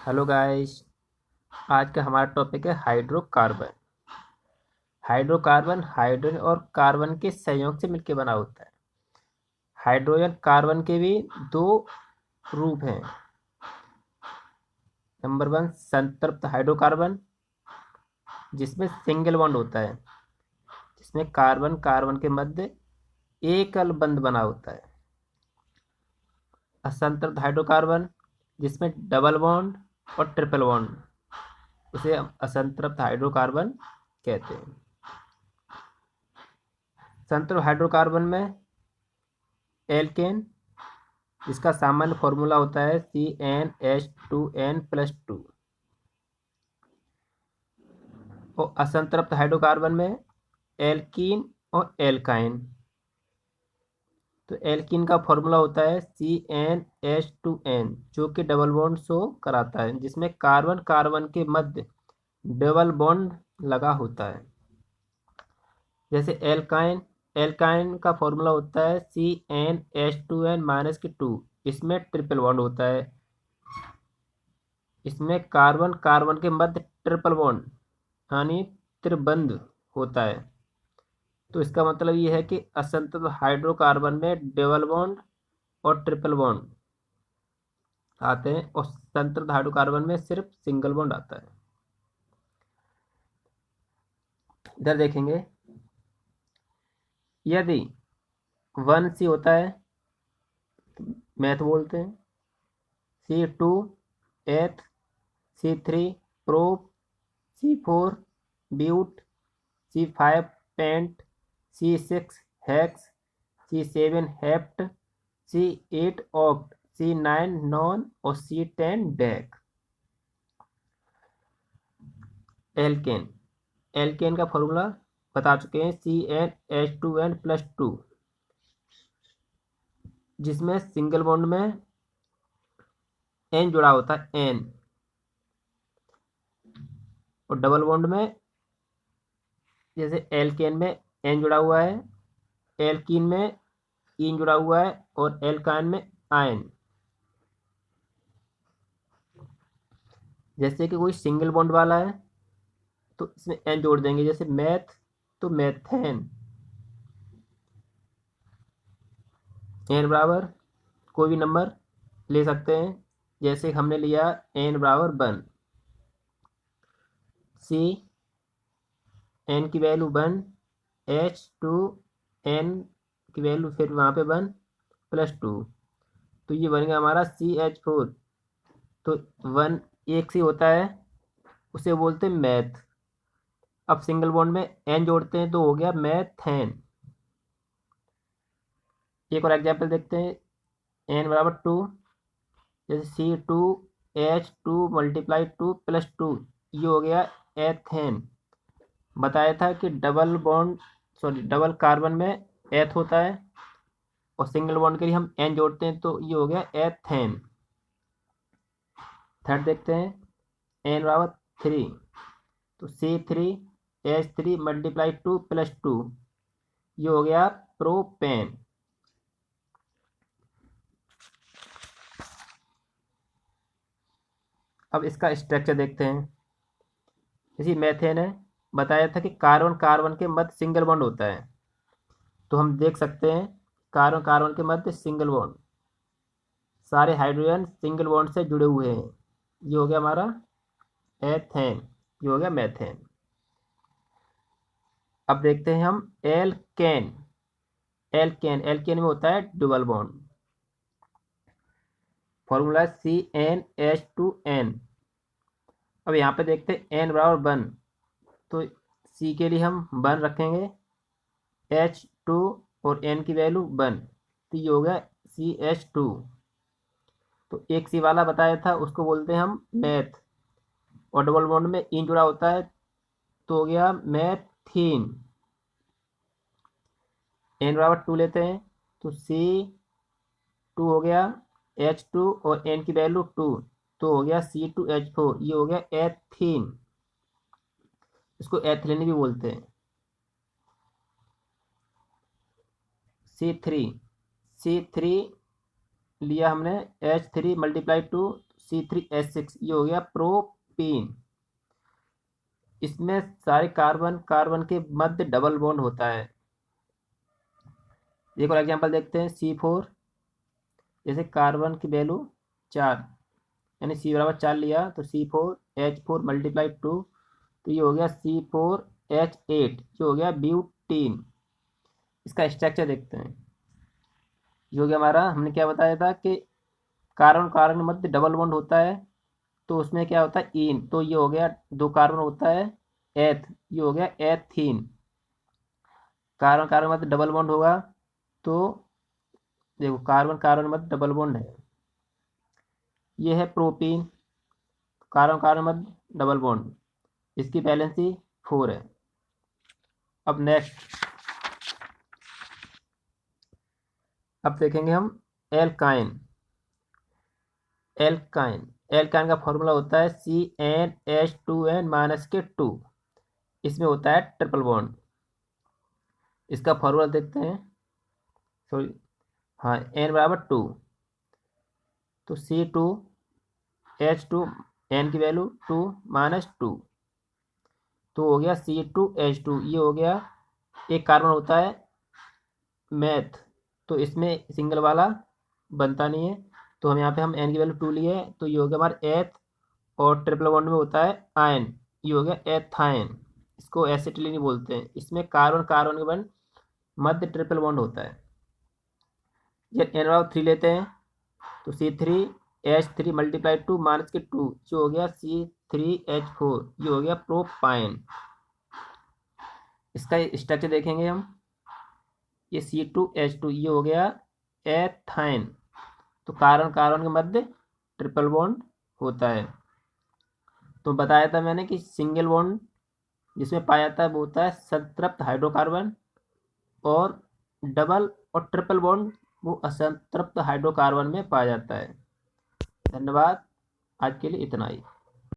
Hello guys. आज का हमारा टॉपिक है हाइड्रोकार्बन। हाइड्रोकार्बन हाइड्रोजन और कार्बन के संयोग से मिलकर बना होता है। हाइड्रोजन कार्बन के भी दो रूप हैं। नंबर 1 संतृप्त हाइड्रोकार्बन, जिसमें सिंगल बॉन्ड होता है, जिसमें कार्बन कार्बन के मध्य एकल बंध बना होता है। असंतृप्त हाइड्रोकार्बन, जिसमें डबल बॉन्ड और ट्रिपल बॉन्ड, उसे हम असंतृप्त हाइड्रोकार्बन कहते हैं। संतृप्त हाइड्रोकार्बन में एल्केन, जिसका सामान्य फॉर्मूला होता है CnH2n+2, और असंतृप्त हाइड्रोकार्बन में एल्कीन और एल्काइन। तो एल्कीन का फॉर्मूला होता है CnH2n, जो कि डबल बॉन्ड शो कराता है, जिसमें कार्बन कार्बन के मध्य डबल बॉन्ड लगा होता है। जैसे एल्काइन, एल्काइन का फॉर्मूला होता है CnH2n-2, इसमें ट्रिपल बॉन्ड होता है। इसमें कार्बन कार्बन के मध्य ट्रिपल बॉन्ड यानी त्रिबंध होता है। तो इसका मतलब ये है कि असंतृप्त हाइड्रोकार्बन में डबल बॉन्ड और ट्रिपल बॉन्ड आते हैं, और संतृप्त हाइड्रोकार्बन में सिर्फ सिंगल बॉन्ड आता है। इधर देखेंगे, यदि 1C होता है मैथ बोलते हैं, C2 eth, C3 prop, C4 but, C5 pent, C6 hex, C7 hept, C8 oct, C9 non और C10 डेक। एल्केन, एल्केन का फॉर्मूला बता चुके हैं CnH2n+2, जिसमें सिंगल बॉन्ड में N जुड़ा होता है N, और डबल बॉन्ड में जैसे एल्केन में N जुड़ा हुआ है, एल्कीन में इन जुड़ा हुआ है, और एल्काइन में आयन। जैसे कि कोई सिंगल बॉन्ड वाला है तो इसमें N जोड़ देंगे, जैसे मैथ तो मैथेन। N बराबर कोई भी नंबर ले सकते हैं, जैसे हमने लिया N बराबर 1। C N की वैल्यू 1, H2N की वैल्यू फिर वहाँ पे 1+2, तो ये बन गया हमारा CH4। तो 1 एक से होता है, उसे बोलते हैं मैथ। अब सिंगल बॉन्ड में N जोड़ते हैं तो हो गया मैथेन। एक और एग्जाम्पल देखते हैं, N बराबर 2, जैसे C2H2 × 2 ये हो गया एथेन। बताया था कि डबल कार्बन में एथ होता है, और सिंगल बॉन्ड के लिए हम N जोड़ते हैं तो ये हो गया एथेन। थर्ड देखते हैं, N बराबर 3, तो C3H3 × 2 ये हो गया प्रोपेन। अब इसका स्ट्रक्चर देखते हैं। जैसे मेथेन है, बताया था कि कार्बन कार्बन के मध्य सिंगल बॉन्ड होता है, तो हम देख सकते हैं कार्बन कार्बन के मध्य सिंगल बॉन्ड, सारे हाइड्रोजन सिंगल बॉन्ड से जुड़े हुए हैं। ये हो गया हमारा एथेन, ये हो गया मेथेन। अब देखते हैं हम एल्केन। एल्केन, एल्केन में होता है डबल बॉन्ड, फॉर्मूला CnH2n। अब यहाँ पे देखते हैं N बराबर 1, तो C के लिए हम 1 रखेंगे, H2 और N की वैल्यू 1, तो ये हो गया CH2। तो एक सी वाला बताया था उसको बोलते हैं हम मैथ, और डबल बॉन्ड में इन जुड़ा होता है तो हो गया मैथीन। N बराबर 2 लेते हैं तो C2 हो गया, H2 और N की वैल्यू 2, तो हो गया C2H4, ये हो गया एथीन। इसको एथिलीन भी बोलते हैं। C3 लिया हमने H3 × 2, C3H6 ये हो गया प्रोपीन। इसमें सारे कार्बन कार्बन के मध्य डबल बॉन्ड होता है। एक और एग्जांपल देखते हैं C4, जैसे कार्बन की वैल्यू 4 यानी C = 4 लिया तो C4H4 × 2 तो ये हो गया C4H8 ये हो गया ब्यूटीन। इसका स्ट्रक्चर देखते हैं। ये हो गया हमारा, हमने क्या बताया था कि कार्बन कार्बन के मध्य डबल बॉन्ड होता है तो उसमें क्या होता है इन, तो ये हो गया 2 कार्बन होता है एथ, ये हो गया एथीन। कार्बन कार्बन मध्य डबल बॉन्ड होगा तो देखो कार्बन कार्बन मध्य डबल बॉन्ड है, ये है प्रोपीन। कार्बन कार्बन मध्य डबल बॉन्ड, इसकी वैलेंसी 4 है। अब नेक्स्ट अब देखेंगे हम एल्काइन। एल्काइन एल्काइन का फॉर्मूला होता है CnH2n-2। इसमें होता है ट्रिपल बॉन्ड। इसका फॉर्मूला देखते हैं, सॉरी हाँ, n = 2 तो C2H2 n की वैल्यू 2 - 2 तो हो गया C2H2। ये हो गया, एक कार्बन होता है मैथ तो इसमें सिंगल वाला बनता नहीं है तो हम यहाँ पे हम n की वैल्यू 2 लिए तो ये हो गया हमारा एथ, और ट्रिपल बॉन्ड में होता है आयन, ये हो गया एथाइन। इसको एसिटिलीन बोलते हैं। इसमें कार्बन कार्बन के बॉन्ड मध्य ट्रिपल बॉन्ड होता है। जब n = 3 लेते हैं तो C3H3 × 2 - 2 जो हो गया C3H4 ये हो गया प्रोपाइन। इसका स्ट्रक्चर देखेंगे हम, ये C2H2 ये हो गया एथाइन। तो कार्बन कार्बन के मध्य ट्रिपल बॉन्ड होता है। तो बताया था मैंने कि सिंगल बॉन्ड जिसमें पाया जाता है वो होता है संतृप्त हाइड्रोकार्बन, और डबल और ट्रिपल बॉन्ड वो असंतृप्त हाइड्रोकार्बन में पाया जाता है। धन्यवाद, आज के लिए इतना ही।